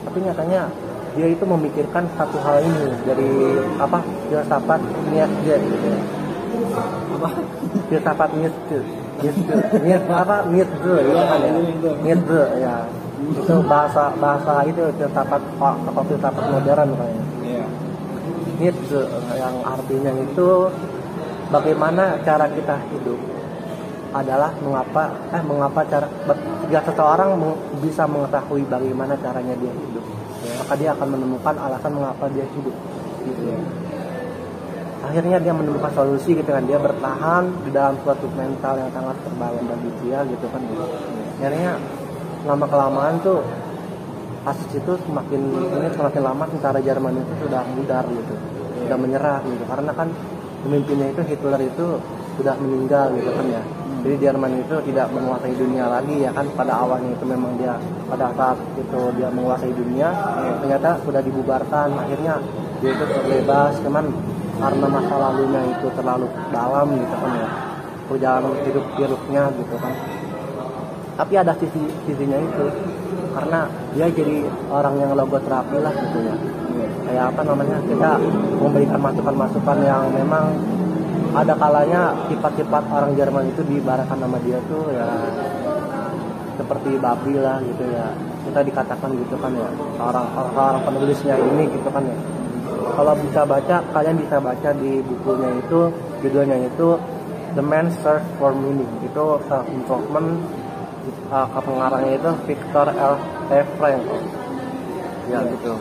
tapi nyatanya dia itu memikirkan satu hal ini dari apa filsafat Nietzsche gitu ya. Apa? Filsafat Nietzsche apa Nietzsche ya kan ya Nietzsche ya itu bahasa itu filsafat modern kayaknya. Iya. Nietzsche yang artinya itu bagaimana cara kita hidup adalah mengapa cara jika seseorang bisa mengetahui bagaimana caranya dia hidup, maka dia akan menemukan alasan mengapa dia hidup gitu ya. Akhirnya dia menemukan solusi gitu kan, dia bertahan di dalam suatu mental yang sangat terbangun dan dia gitu kan. Akhirnya lama kelamaan tuh kasus itu semakin lama tentara Jerman itu sudah mudar gitu, sudah menyerah gitu, karena kan pemimpinnya itu Hitler itu sudah meninggal gitu kan ya. Jadi Jerman itu tidak menguasai dunia lagi ya kan, pada awalnya itu memang dia pada saat itu dia menguasai dunia, ternyata sudah dibubarkan, akhirnya dia itu terbebas, cuman karena masa lalunya itu terlalu dalam gitu kan ya, perjalanan hidup buruknya gitu kan. Tapi ada sisinya itu, karena dia jadi orang yang logoterapi lah gitu ya. Kayak apa namanya, kita memberikan masukan-masukan yang memang ada kalanya sifat-sifat orang Jerman itu diibaratkan nama dia tuh ya seperti babi lah gitu ya. Kita dikatakan gitu kan ya, orang penulisnya ini gitu kan ya. Kalau bisa baca, kalian bisa baca di bukunya itu, judulnya itu The Man's Search for Meaning. Itu self improvement, pengarangnya itu Viktor L. Frankl. Ya gitu.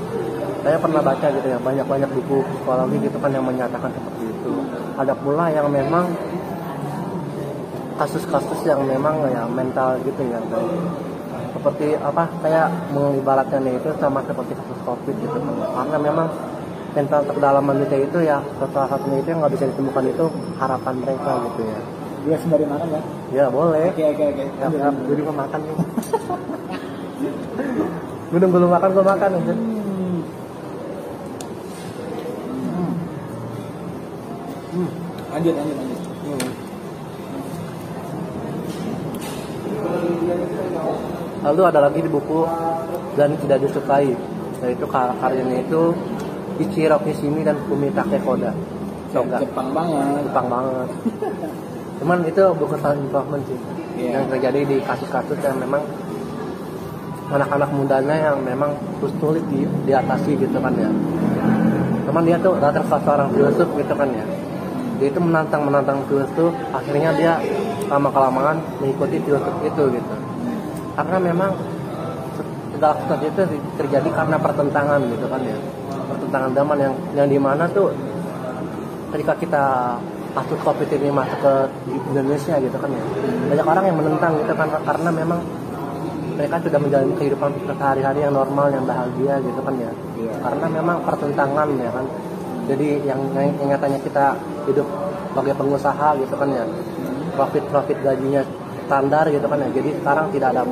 Saya pernah baca gitu ya, banyak buku psikologi gitu kan yang menyatakan seperti itu. Ada pula yang memang kasus-kasus yang memang ya mental gitu ya, seperti apa, kayak mengibaratkannya itu sama seperti kasus COVID gitu kan. Karena memang mental terdalam manusia itu ya salah satunya itu yang nggak bisa ditemukan itu harapan mereka gitu ya. Dia sembari makan ya? Ya boleh. Oke. Ya, gue juga makan nih. Gue belum makan, gue makan aja. Lanjut. Lalu ada lagi di buku Dan Tidak Disukai, yaitu karyanya itu Ichiro Kishimi dan Fumitake Koda. Jepang banget. Cuman itu buku self improvement sih, yang terjadi di kasus-kasus yang memang anak-anak mudanya yang memang sulit diatasi gitu kan ya. Cuman dia tuh datang ke seorang filsuf gitu kan ya. Dia itu menantang filsuf, akhirnya dia lama-kelamaan mengikuti filsuf itu gitu. Karena memang segala sesuatu itu terjadi karena pertentangan gitu kan ya. Pertentangan zaman yang dimana tuh ketika kita kasus COVID ini masuk ke Indonesia gitu kan ya, banyak orang yang menentang gitu kan, karena memang mereka sudah menjalani kehidupan sehari-hari yang normal, yang bahagia gitu kan ya. Karena memang pertentangan ya kan. Jadi yang nyatanya kita hidup sebagai pengusaha gitu kan ya, profit gajinya standar gitu kan ya. Jadi sekarang tidak ada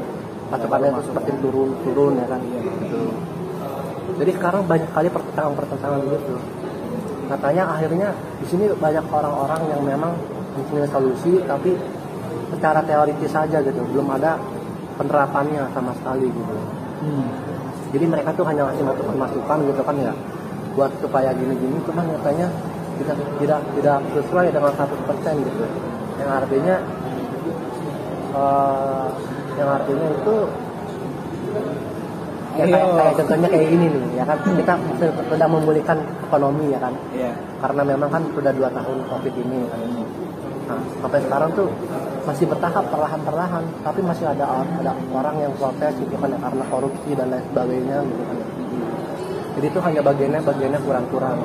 patokannya itu seperti turun ya kan. Gitu. Jadi sekarang banyak kali pertentangan gitu. Katanya akhirnya di sini banyak orang-orang yang memang mempunyai solusi, tapi secara teoritis saja gitu, belum ada penerapannya sama sekali gitu. Jadi mereka tuh hanya ngasih masukan gitu kan ya, buat supaya gini-gini, cuman nyatanya tidak sesuai dengan 100% gitu. Yang artinya itu ya kayak contohnya kayak gini nih ya kan, kita sudah memulihkan ekonomi ya kan, karena memang kan sudah 2 tahun COVID ini kan. Nah, sampai sekarang tuh masih bertahap perlahan-perlahan, tapi masih ada orang yang protes gitu kan ya, karena korupsi dan lain sebagainya gitu kan. Jadi itu hanya bagiannya kurang-kurang.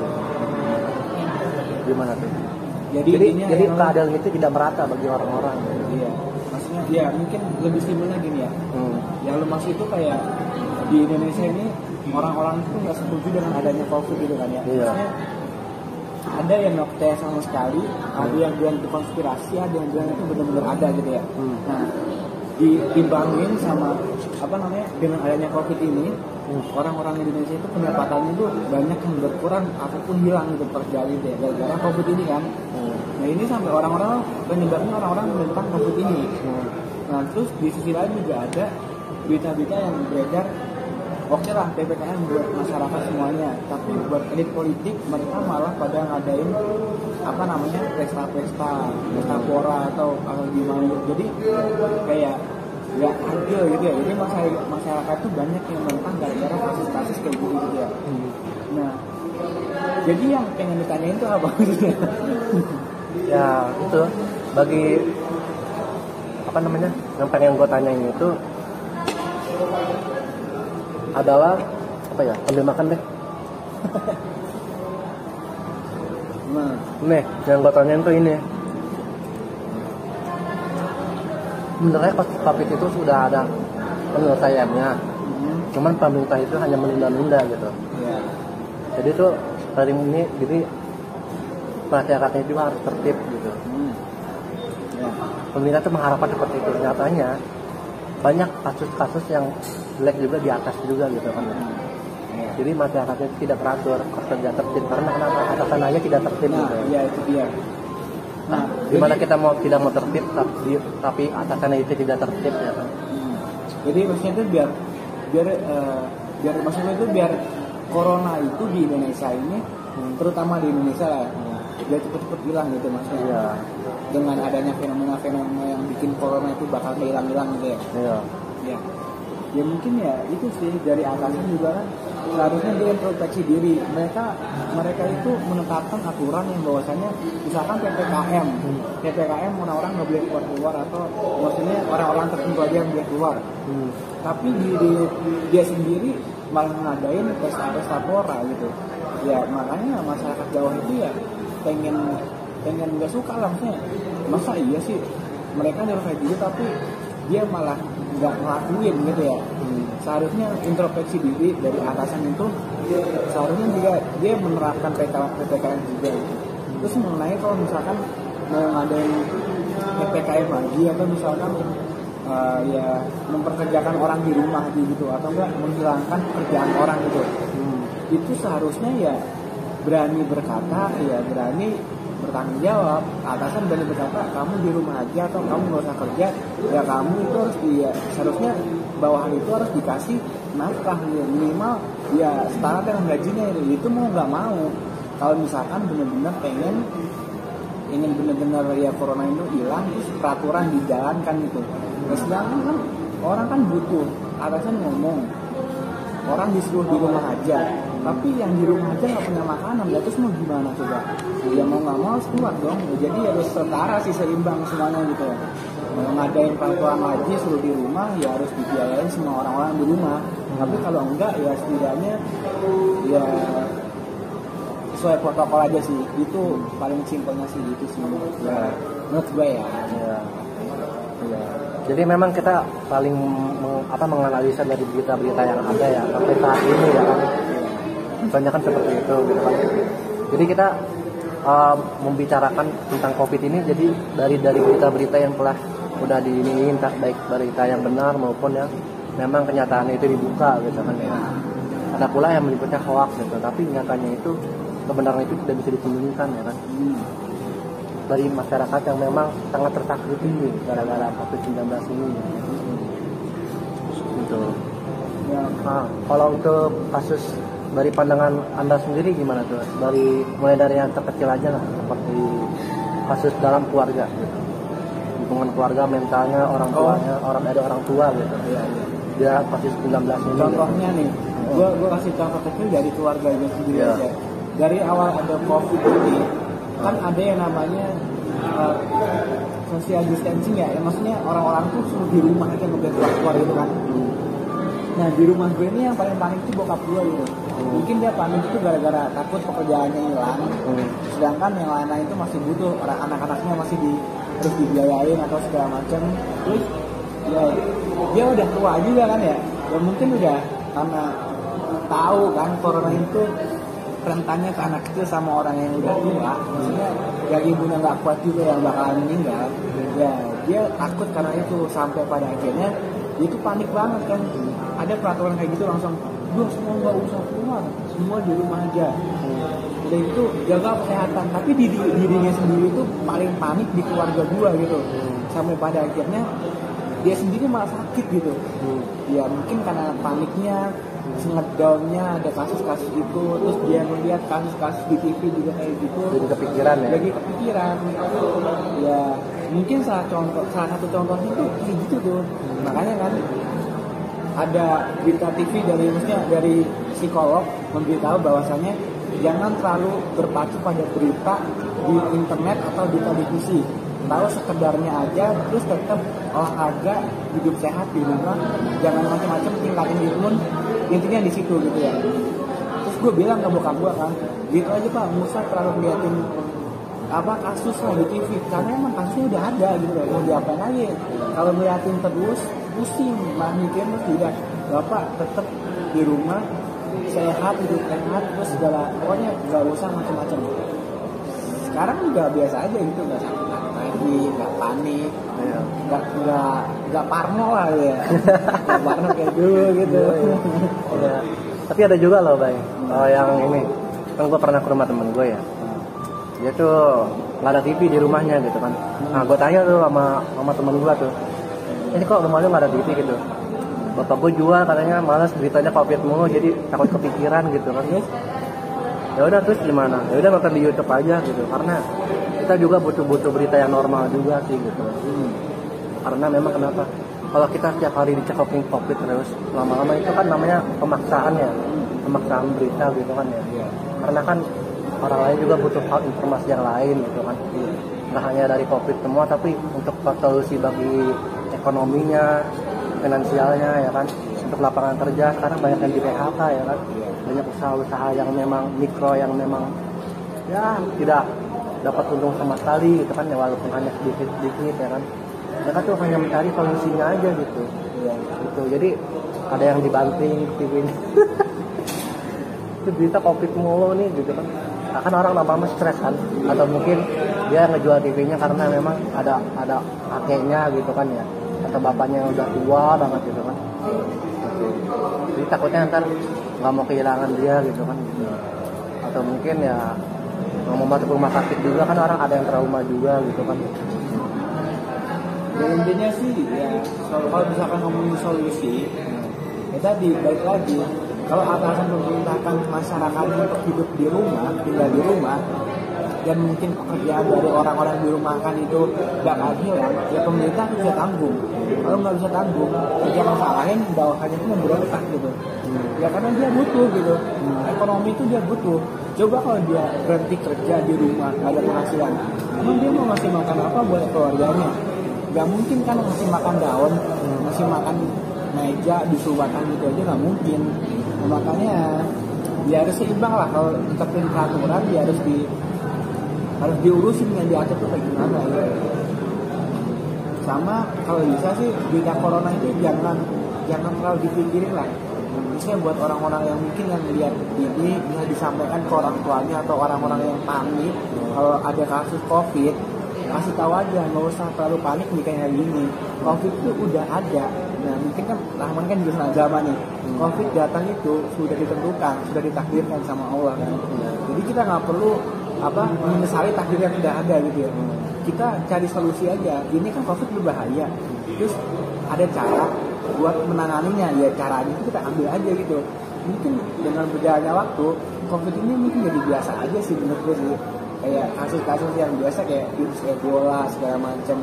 Gimana tuh? Jadi keadaan itu tidak merata bagi orang-orang. Iya. Maksudnya ya mungkin lebih simpel lagi nih ya. Yang lu maksud itu kayak di Indonesia ini orang-orang itu nggak setuju dengan adanya COVID gitu kan ya. Maksudnya ada yang nggak percaya sama sekali, ada yang bilang itu konspirasi, ada yang bilang itu benar-benar ada gitu ya. Nah, ditimbangin sama dengan adanya COVID ini, orang-orang Indonesia itu pendapatannya itu banyak yang berkurang ataupun hilang gitu terjadi deh gara-gara COVID ini kan. Nah ini sampai orang-orang penyebabnya orang-orang menentang COVID ini. Nah terus di sisi lain juga ada berita-berita yang beredar oke lah PPKM buat masyarakat semuanya, tapi buat elit politik mereka malah pada ngadain apa namanya pesta pora atau gimana. Jadi kayak nggak adil gitu ya. Jadi masyarakat tuh banyak yang menentang gara-gara kasus-kasus kayak gitu ya. Nah, jadi yang pengen ditanyain tuh apa maksudnya? Ya itu bagi apa namanya yang pengen gue tanyain itu adalah apa ya, ambil makan deh. Nah, Nih yang gue tanyain tuh ini, sebenarnya COVID itu sudah ada penyelesaiannya, cuman pemerintah itu hanya menunda-nunda gitu. ya. Jadi tuh dari ini, jadi masyarakatnya juga harus tertib gitu. Ya. Pemerintah tuh mengharapkan seperti itu, nyatanya banyak kasus-kasus yang jelek juga di atas juga gitu kan. Jadi masyarakatnya itu tidak teratur, kerja tertib, karena kenapa? Atasan aja tidak tertib. Nah, gitu. iya itu dia. Nah, Dimana kita tidak mau tertib, tapi atasannya itu tidak tertib ya kan. Jadi maksudnya itu biar maksudnya itu biar corona itu di Indonesia ini, terutama di Indonesia lah, biar cepet-cepet hilang gitu maksudnya. Iya. Dengan adanya fenomena-fenomena yang bikin corona itu bakal hilang-hilang gitu ya. Iya. Ya. Ya mungkin ya itu sih dari atasan juga kan seharusnya dia introspeksi diri. Mereka itu menetapkan aturan yang bahwasanya misalkan PPKM orang-orang nggak boleh keluar atau maksudnya orang-orang tertentu aja yang boleh keluar. Tapi dia sendiri malah ngadain pesta pora gitu. Ya makanya masyarakat Jawa itu ya pengen nggak suka lah maksudnya. Masa iya sih mereka nyuruh kayak gitu tapi dia malah nggak ngelakuin gitu ya. Seharusnya introspeksi diri dari atasan itu seharusnya juga dia menerapkan PPKM juga gitu. Terus mengenai kalau misalkan mau ngadain PPKM lagi atau misalkan ya memperkerjakan orang di rumah gitu atau enggak menghilangkan kerjaan orang gitu, itu seharusnya ya berani berkata, ya berani bertanggung jawab. Atasan berani berkata kamu di rumah aja atau kamu nggak usah kerja, ya kamu itu harus seharusnya bawahan itu harus dikasih nafkah ya, minimal ya setara dengan gajinya. Itu mau nggak mau kalau misalkan benar-benar ingin benar-benar ya corona itu hilang, terus peraturan dijalankan gitu. Nah, sedangkan kan orang kan butuh, atasan ngomong orang disuruh di rumah aja, tapi yang di rumah aja nggak punya makanan, ya terus mau gimana coba? Ya mau nggak mau harus keluar dong. Jadi harus setara sih, seimbang semuanya gitu. Mau ngadain peraturan lagi suruh di rumah, ya harus dibiayain semua orang-orang di rumah. Tapi kalau enggak ya setidaknya ya sesuai protokol aja sih. Itu paling simpelnya sih gitu sih. Ya, menurut gue ya. Ya. Jadi memang kita paling menganalisa dari berita-berita yang ada ya sampai saat ini ya kan. Banyak kan seperti itu gitu kan. Jadi kita membicarakan tentang COVID ini jadi dari berita-berita yang telah udah diiniin, baik berita yang benar maupun yang memang kenyataannya itu dibuka gitu kan ya. Ada pula yang menyebutnya hoax gitu, tapi nyatanya itu kebenaran itu tidak bisa disembunyikan ya kan. Dari masyarakat yang memang sangat tersakiti gara-gara COVID-19 ini. Gitu. Ya. Nah, kalau untuk kasus dari pandangan Anda sendiri gimana tuh? Mulai dari yang terkecil aja lah, seperti kasus dalam keluarga, gitu. Hubungan keluarga, mentalnya orang tuanya, ada orang tua gitu. Dia kasus 19 ini. Contohnya nih, gue kasih contoh kecil dari keluarganya sendiri aja. Dari awal ada COVID ini, kan ada yang namanya social distancing ya, maksudnya orang-orang tuh suruh di rumah aja nggak boleh keluar gitu kan. Nah di rumah gue ini yang paling panik itu bokap gue gitu. Mungkin dia panik itu gara-gara takut pekerjaannya hilang, sedangkan yang lain-lain itu masih butuh, anak-anaknya masih terus dibiayain atau segala macam. Terus ya dia udah tua juga kan ya, dan mungkin udah karena tahu kan corona itu rentannya ke anak kecil sama orang yang udah tua, maksudnya yang ibunya nggak kuat juga yang bakalan meninggal, ya dia takut karena itu sampai pada akhirnya dia itu panik banget kan. Ada peraturan kayak gitu langsung, semua nggak usah keluar, semua di rumah aja. Dan itu jaga kesehatan, tapi dirinya sendiri itu paling panik di keluarga gua gitu, sampai pada akhirnya dia sendiri malah sakit gitu. Ya mungkin karena paniknya ngedownnya ada kasus-kasus itu, terus dia melihat kasus-kasus di TV juga kayak gitu, jadi kepikiran ya. Jadi kepikiran. Ya mungkin salah satu contohnya itu kayak gitu tuh. Makanya kan ada berita TV dari psikolog memberitahu bahwasannya jangan terlalu berpacu pada berita di internet atau di televisi. Tahu sekedarnya aja, terus tetap olahraga, hidup sehat di rumah, jangan macam-macam, tingkatin imun, intinya di situ gitu ya. Terus gue bilang ke bokap gue kan, gitu aja Pak, nggak usah terlalu ngeliatin kasus di TV, karena emang kasusnya udah ada gitu loh, mau diapain aja. Kalau ngeliatin terus pusing, malah mikir terus tidak. Bapak tetap di rumah, sehat, hidup sehat, terus segala, pokoknya nggak usah macam-macam. Sekarang juga biasa aja gitu, nggak sakit lagi, nggak panik, nggak parno lah ya, nggak parno kayak dulu gitu. Ya. Tapi ada juga loh Bang, yang ini kan gue pernah ke rumah temen gue ya, dia tuh nggak ada TV di rumahnya gitu kan. Nah gue tanya tuh sama temen gue tuh, ini kok rumahnya nggak ada TV gitu. Bapak gue jual katanya, malas beritanya COVID mulu, jadi takut kepikiran gitu kan. Ya udah terus gimana? Ya udah nonton di YouTube aja gitu, karena kita juga butuh berita yang normal juga sih gitu. Karena memang kenapa? Kalau kita setiap hari dicekokin COVID terus, lama-lama itu kan namanya pemaksaan ya, pemaksaan berita gitu kan ya. Karena kan orang lain juga butuh informasi yang lain gitu kan. Nggak hanya dari COVID semua, tapi untuk solusi bagi ekonominya, finansialnya ya kan, untuk lapangan kerja. Sekarang banyak yang di PHK ya kan, banyak usaha-usaha yang memang mikro, yang memang ya tidak dapat untung sama sekali gitu kan ya, walaupun hanya sedikit ya kan. Mereka tuh hanya mencari solusinya aja gitu ya, gitu. Jadi ada yang dibanting TV itu berita COVID mulu nih gitu kan. Akan orang lama-lama stres kan, atau mungkin dia ngejual TV-nya karena memang ada kakeknya gitu kan ya, atau bapaknya yang udah tua banget gitu kan. Jadi takutnya ntar nggak mau kehilangan dia gitu kan. Atau mungkin ya nggak mau masuk rumah sakit juga kan, orang ada yang trauma juga gitu kan. Ya intinya sih ya, kalau misalkan ngomongin solusi, ya tadi balik lagi, kalau atasan memerintahkan masyarakat untuk hidup di rumah, tinggal di rumah, dan mungkin pekerjaan dari orang-orang di rumah kan itu bakal hilang, ya pemerintah bisa tanggung. Kalau nggak bisa tanggung, ya jangan salahin bawahannya itu memberontak gitu. Ya karena dia butuh gitu, ekonomi itu dia butuh. Coba kalau dia berhenti kerja di rumah, nggak ada penghasilan, emang dia mau ngasih makan apa buat keluarganya? Gak mungkin kan ngasih makan daun, ngasih makan meja disuruh makan gitu aja nggak mungkin. Nah, makanya dia harus seimbang lah, kalau tetapin peraturan dia harus diurusin, yang diatur tuh kayak gimana ya. Sama kalau bisa sih berita corona itu jangan terlalu dipikirin lah. Misalnya buat orang-orang yang mungkin yang lihat ini bisa disampaikan ke orang tuanya atau orang-orang yang panik kalau ada kasus COVID, kasih tahu aja, nggak usah terlalu panik nih kayak gini. COVID itu udah ada. Nah mungkin kan Rahman kan juga agama nih. COVID datang itu sudah ditentukan, sudah ditakdirkan sama Allah kan. Jadi kita nggak perlu menyesali takdir yang sudah ada gitu ya. Kita cari solusi aja. Ini kan COVID berbahaya. Terus ada cara buat menanganinya, ya caranya itu kita ambil aja gitu. Mungkin dengan berjalannya waktu, COVID ini mungkin jadi biasa aja sih menurut gue sih. Kayak kasus-kasus yang biasa kayak virus Ebola segala macam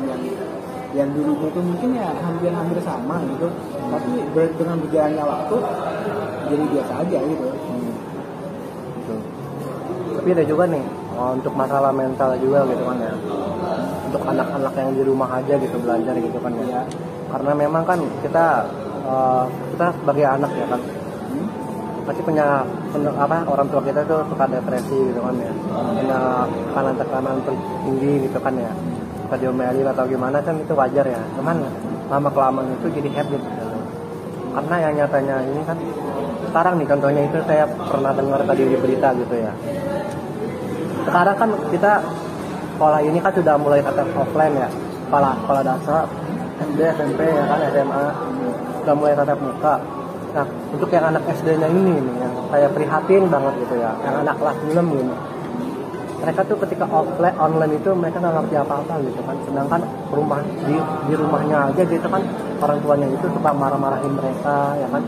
yang dulu itu mungkin ya hampir sama gitu, tapi dengan berjalannya waktu jadi biasa aja gitu. Tapi ada juga nih untuk masalah mental juga gitu kan ya, untuk anak-anak yang di rumah aja gitu belajar gitu kan ya. Karena memang kan kita sebagai anak ya kan, pasti punya orang tua kita tuh suka depresi gitu kan ya, punya tekanan tinggi gitu kan ya, suka diomelin atau gimana kan, itu wajar ya. Cuman lama kelamaan itu jadi habit gitu. Karena yang nyatanya ini kan sekarang nih, contohnya itu saya pernah dengar tadi di berita gitu ya, sekarang kan kita sekolah ini kan sudah mulai tatap offline ya, sekolah dasar, SD, SMP ya kan, SMA sudah mulai tatap muka. Nah, untuk yang anak SD-nya ini nih, yang saya prihatin banget gitu ya, yang anak kelas 6 gini. Mereka tuh ketika offline, online itu mereka nggak ngerti apa-apa gitu kan. Sedangkan di rumahnya aja gitu kan, orang tuanya itu suka marah-marahin mereka ya kan.